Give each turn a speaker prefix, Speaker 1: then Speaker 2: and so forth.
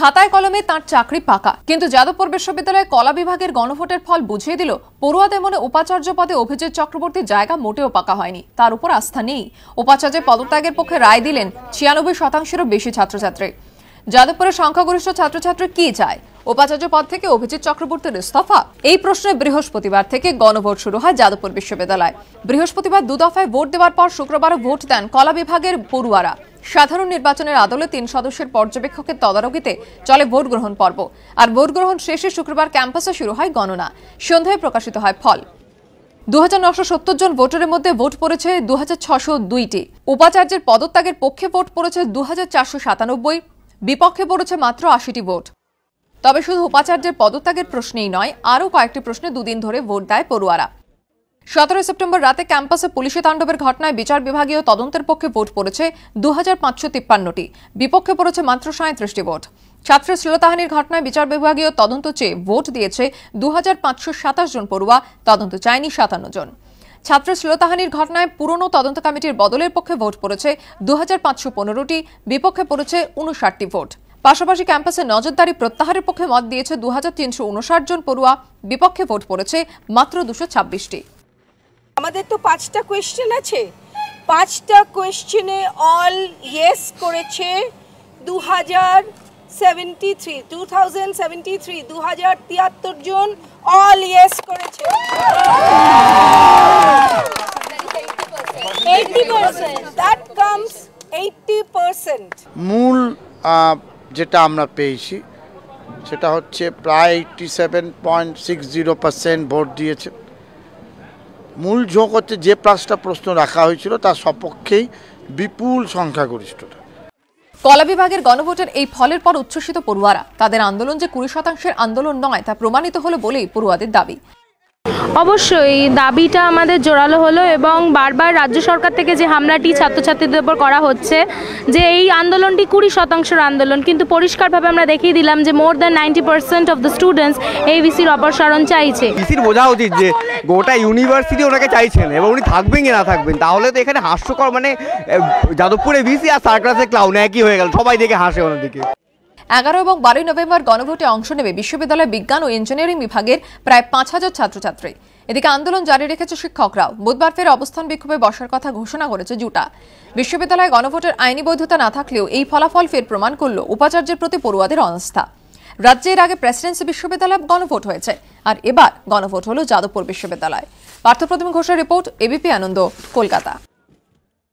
Speaker 1: খাতায় কলমে তার চাকরি পাকা, কিন্তু যাদবপুর বিশ্ববিদ্যালয়ে কলা বিভাগের গণভোটের ফল বুঝিয়ে দিল পড়ুয়াদের মনে উপাচার্য পদে অভিজিৎ চক্রবর্তীর জায়গা মোটেও পাকা হয়নি। তার উপর আস্থা নেই। উপাচার্যের পদত্যাগের পক্ষে রায় দিলেন 96%-এরও বেশি ছাত্রছাত্রী। যাদবপুরের সংখ্যাগরিষ্ঠ ছাত্রছাত্রী কি চায়? উপাচার্য পদ থেকে অভিজিৎ চক্রবর্তীর ইস্তফা? এই প্রশ্নে বৃহস্পতিবার থেকে গণভোট শুরু হয় যাদবপুর বিশ্ববিদ্যালয়। বৃহস্পতিবার 2 দফায় ভোট দেওয়ার পর শুক্রবারও ভোট দেন কলা বিভাগের পড়ুয়ারা। সাধারণ নির্বাচনের আদলে 3 সদস্যের পর্যবেক্ষকের তদারকিতে চলে ভোট গ্রহণ পর্ব। আর ভোট গ্রহণ শেষে শুক্রবার ক্যাম্পাসে শুরু হয় গণনা। সন্ধ্যায় প্রকাশিত হয় ফল। 2970 জন ভোটারের মধ্যে ভোট পড়েছে 2602টি। উপাচার্যের পদত্যাগের পক্ষে ভোট পড়েছে 2497, বিপক্ষে পড়েছে মাত্র 80টি ভোট। তবে শুধু উপাচার্যের পদত্যাগের প্রশ্নেই নয়, আরও কয়েকটি প্রশ্নে দুদিন ধরে ভোট দেয় পড়ুয়ারা। 17 সেপ্টেম্বর রাতে ক্যাম্পাসে পুলিশি তাণ্ডবের ঘটনায় বিচার বিভাগীয় তদন্তের পক্ষে ভোট পড়েছে 2553টি, বিপক্ষে পড়েছে মাত্র 37টি ভোট। ছাত্রের শ্লীলতাহানির ঘটনায় বিচার বিভাগীয় তদন্ত চেয়ে ভোট দিয়েছে 2527 জন পড়ুয়া, তদন্ত চায়নি 57 জন। ছাত্রের শ্লীলতাহানির ঘটনায় পুরনো তদন্ত কমিটির বদলের পক্ষে ভোট পড়েছে 2515টি, বিপক্ষে পড়েছে 59টি ভোট। পাশাপাশি ক্যাম্পাসে নজরদারি প্রত্যাহারের পক্ষে মত দিয়েছে 2359 জন পড়ুয়া, বিপক্ষে ভোট পড়েছে মাত্র 226টি।
Speaker 2: আমাদের তো 5টা কোয়েশ্চেন আছে, 5টা কোয়েশ্চেনে অল ইয়েস করেছে 2073 জন অল ইয়েস করেছে। 80%, that comes 80%।
Speaker 3: মূল যেটা আমরা পেয়েছি সেটা হচ্ছে প্রায় 87.60% ভোট দিয়েছে। মূল ঝোঁক হচ্ছে যে 5টা প্রশ্ন রাখা হয়েছিল তার সপক্ষেই বিপুল সংখ্যাগরিষ্ঠতা।
Speaker 1: কলা বিভাগের গণভোটের এই ফলের পর উচ্ছ্বসিত পড়ুয়ারা। তাদের আন্দোলন যে 20%-এর আন্দোলন নয় তা প্রমাণিত হলো বলেই পড়ুয়াদের দাবি।
Speaker 4: অবশ্যই দাবিটা আমাদের জোরালো হলো এবং বারবার রাজ্য সরকার থেকে যে হামলাটি ছাত্রছাত্রীদের উপর করা হচ্ছে, যে এই আন্দোলনটি 20%-এর আন্দোলন, কিন্তু পরিষ্কারভাবে আমরা দেখিয়ে দিলাম যে more than 90% of the students এই ভিসির অপসারণ চাইছে।
Speaker 5: ভিসির বোঝা উচিত যে গোটা ইউনিভার্সিটি ওনাকে চাইছেন এবং উনি থাকবেন কি না থাকবেন, তাহলে তো এখানে হাস্যকর, মানে যাদবপুরে ভিসি আর সার্কাসে ক্লাউন একই হয়ে গেল, সবাই দেখে হাসে ওনাদিকে।
Speaker 1: 11 এবং 12 নভেম্বর গণভোটে অংশ নেবে বিশ্ববিদ্যালয় বিজ্ঞান ও ইঞ্জিনিয়ারিং বিভাগের প্রায় 5000 ছাত্রছাত্রী। এদিকে আন্দোলন জারি রেখেছে শিক্ষকরাও। বুধবার ফের অবস্থান বিক্ষোভে বসার কথা ঘোষণা করেছে জুটা। বিশ্ববিদ্যালয়ে গণভোটের আইনি বৈধতা না থাকলেও এই ফলাফল ফের প্রমাণ করল উপাচার্যের প্রতি পড়ুয়াদের অনাস্থা। রাজ্যের আগে প্রেসিডেন্সি বিশ্ববিদ্যালয়ে গণভোট হয়েছে, আর এবার গণভোট হলো যাদবপুর বিশ্ববিদ্যালয়। পার্থপ্রতিম ঘোষের রিপোর্ট, এবিপি আনন্দ, কলকাতা।